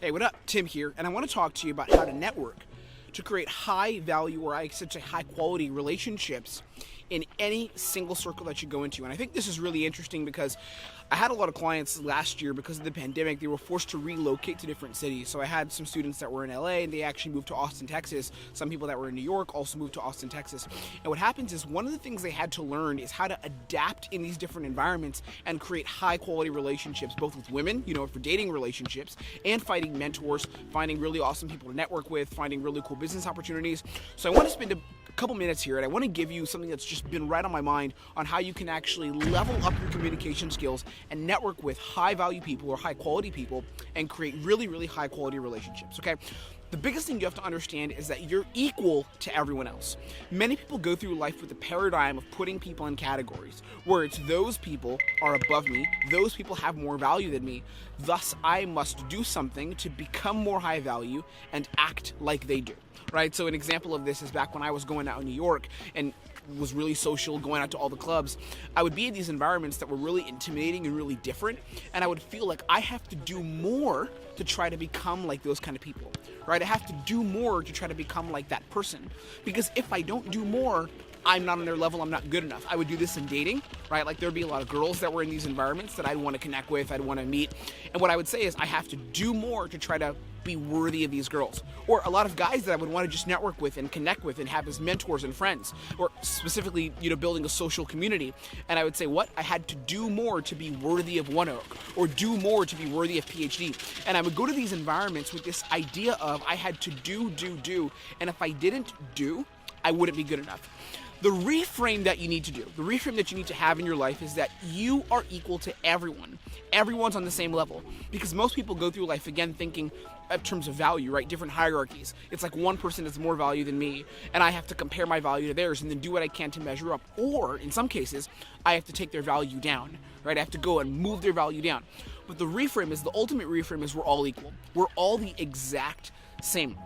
Hey, what up? Tim here, and I want to talk to you about how to network to create high value, or I should say high quality relationships in any single circle that you go into. And I think this is really interesting because I had a lot of clients last year because of the pandemic. They were forced to relocate to different cities. So I had some students that were in LA and they actually moved to Austin, Texas. Some people that were in New York also moved to Austin, Texas. And what happens is one of the things they had to learn is how to adapt in these different environments and create high quality relationships, both with women, for dating relationships, and finding mentors, finding really awesome people to network with, finding really cool business opportunities. So I want to spend a couple minutes here and I want to give you something that's just been right on my mind on how you can actually level up your communication skills and network with high value people or high quality people and create really, really high quality relationships, okay? The biggest thing you have to understand is that you're equal to everyone else. Many people go through life with the paradigm of putting people in categories, where it's those people are above me, those people have more value than me, thus I must do something to become more high value and act like they do, right? So an example of this is back when I was going out in New York and was really social, going out to all the clubs, I would be in these environments that were really intimidating and really different, and I would feel like I have to do more to try to become like those kind of people, right? I have to do more to try to become like that person, because if I don't do more, I'm not on their level, I'm not good enough. I would do this in dating, right? Like there'd be a lot of girls that were in these environments that I'd want to connect with, I'd want to meet, and what I would say is I have to do more to try to be worthy of these girls. Or a lot of guys that I would want to just network with and connect with and have as mentors and friends, or specifically, building a social community. And I would say, I had to do more to be worthy of One Oak, or do more to be worthy of PhD. And I would go to these environments with this idea of I had to do, and if I didn't do, I wouldn't be good enough. The reframe that you need to do, the reframe that you need to have in your life is that you are equal to everyone. Everyone's on the same level. Because most people go through life, again, thinking in terms of value, right? Different hierarchies. It's like one person has more value than me, and I have to compare my value to theirs and then do what I can to measure up. Or, in some cases, I have to take their value down, right? I have to go and move their value down. But the reframe is, the ultimate reframe is we're all equal. We're all the exact same.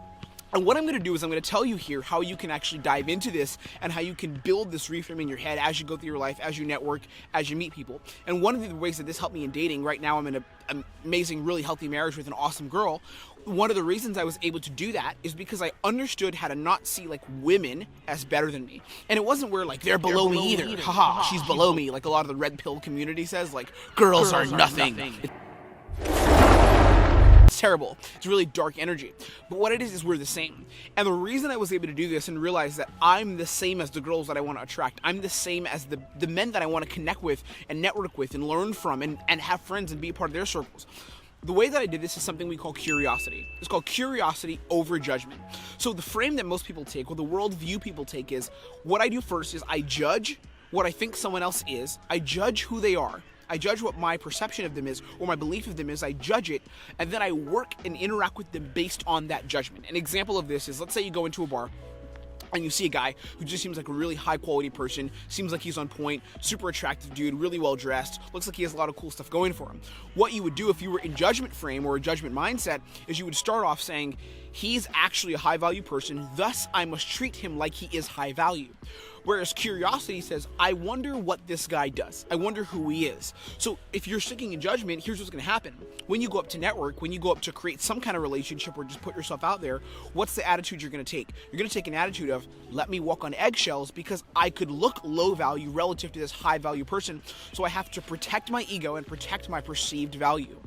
And what I'm going to do is I'm going to tell you here how you can actually dive into this and how you can build this reframe in your head as you go through your life, as you network, as you meet people. And one of the ways that this helped me in dating, right now I'm in an amazing, really healthy marriage with an awesome girl. One of the reasons I was able to do that is because I understood how to not see women as better than me. And it wasn't where they're below me either. Haha, she's below me, like a lot of the red pill community says, girls are nothing. It's terrible. It's really dark energy. But what it is we're the same. And the reason I was able to do this and realize that I'm the same as the girls that I want to attract, I'm the same as the men that I want to connect with and network with and learn from and have friends and be a part of their circles. The way that I did this is something we call curiosity. It's called curiosity over judgment. So the frame that most people take, or the worldview people take, is what I do first is I judge what I think someone else is. I judge who they are. I judge what my perception of them is, or my belief of them is. I judge it, and then I work and interact with them based on that judgment. An example of this is, let's say you go into a bar, and you see a guy who just seems like a really high quality person, seems like he's on point, super attractive dude, really well dressed, looks like he has a lot of cool stuff going for him. What you would do if you were in judgment frame or a judgment mindset is you would start off saying, he's actually a high value person, thus I must treat him like he is high value. Whereas curiosity says, I wonder what this guy does. I wonder who he is. So if you're sticking in judgment, here's what's going to happen. When you go up to network, when you go up to create some kind of relationship or just put yourself out there, what's the attitude you're going to take? You're going to take an attitude of, let me walk on eggshells because I could look low value relative to this high value person. So I have to protect my ego and protect my perceived value.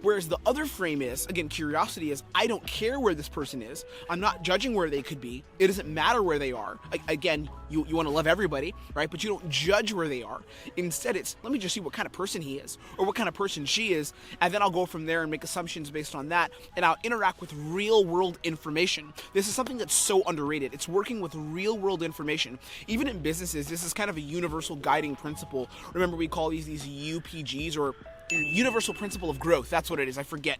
Whereas the other frame is, again, curiosity is, I don't care where this person is. I'm not judging where they could be. It doesn't matter where they are. Again, you want to love everybody, right? But you don't judge where they are. Instead, it's, let me just see what kind of person he is or what kind of person she is, and then I'll go from there and make assumptions based on that, and I'll interact with real world information. This is something that's so underrated. It's working with real world information. Even in businesses, this is kind of a universal guiding principle. Remember, we call these UPGs, or universal principle of growth. That's what it is. I forget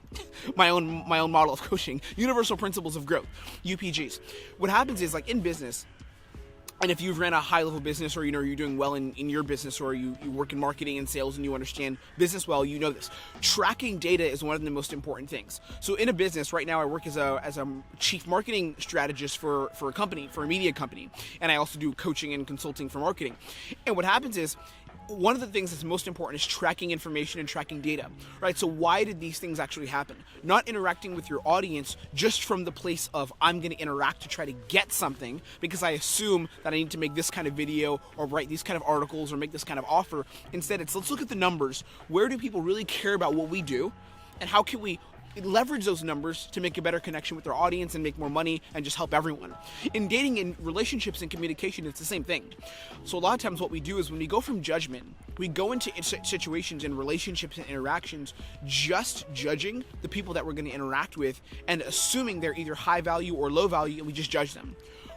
my own model of coaching. Universal principles of growth, UPGs. What happens is, in business, and if you've ran a high-level business, or you're doing well in your business, or you work in marketing and sales and you understand business well, you know this. Tracking data is one of the most important things. So in a business, right now I work as a chief marketing strategist for a company, for a media company, and I also do coaching and consulting for marketing. And what happens is, one of the things that's most important is tracking information and tracking data, right? So why did these things actually happen? Not interacting with your audience just from the place of I'm going to interact to try to get something because I assume that I need to make this kind of video or write these kind of articles or make this kind of offer. Instead, it's let's look at the numbers. Where do people really care about what we do? And how can we leverage those numbers to make a better connection with their audience and make more money and just help everyone? In dating and relationships and communication, it's the same thing. So a lot of times what we do is when we go from judgment, we go into situations and relationships and interactions just judging the people that we're going to interact with and assuming they're either high value or low value, and we just judge them.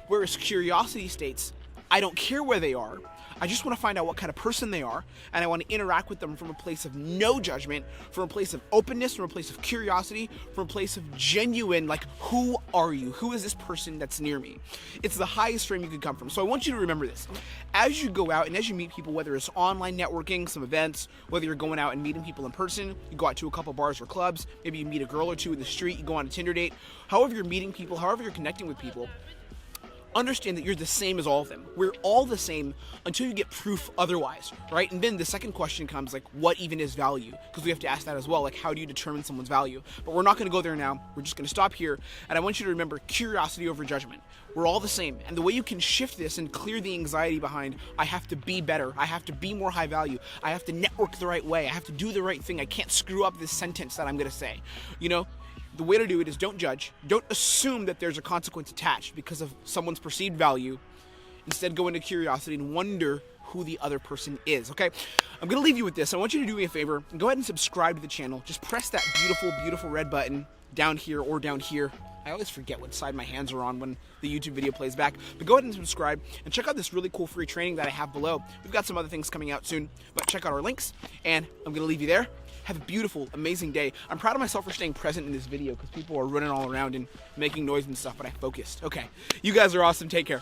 Whereas curiosity states, I don't care where they are. I just want to find out what kind of person they are, and I want to interact with them from a place of no judgment, from a place of openness, from a place of curiosity, from a place of genuine, like, who are you? Who is this person that's near me? It's the highest frame you could come from. So I want you to remember this. As you go out and as you meet people, whether it's online networking, some events, whether you're going out and meeting people in person, you go out to a couple bars or clubs, maybe you meet a girl or two in the street, you go on a Tinder date, however you're meeting people, however you're connecting with people, understand that you're the same as all of them. We're all the same until you get proof otherwise, right? And then the second question comes, like, what even is value? Because we have to ask that as well, like, how do you determine someone's value? But we're not going to go there now. We're just going to stop here. And I want you to remember curiosity over judgment. We're all the same. And the way you can shift this and clear the anxiety behind, I have to be better, I have to be more high value, I have to network the right way, I have to do the right thing, I can't screw up this sentence that I'm going to say, you know? The way to do it is don't judge. Don't assume that there's a consequence attached because of someone's perceived value. Instead, go into curiosity and wonder who the other person is, okay? I'm going to leave you with this. I want you to do me a favor. Go ahead and subscribe to the channel. Just press that beautiful, beautiful red button down here or down here. I always forget what side my hands are on when the YouTube video plays back. But go ahead and subscribe and check out this really cool free training that I have below. We've got some other things coming out soon, but check out our links. And I'm going to leave you there. Have a beautiful, amazing day. I'm proud of myself for staying present in this video because people are running all around and making noise and stuff, but I focused. Okay, you guys are awesome. Take care.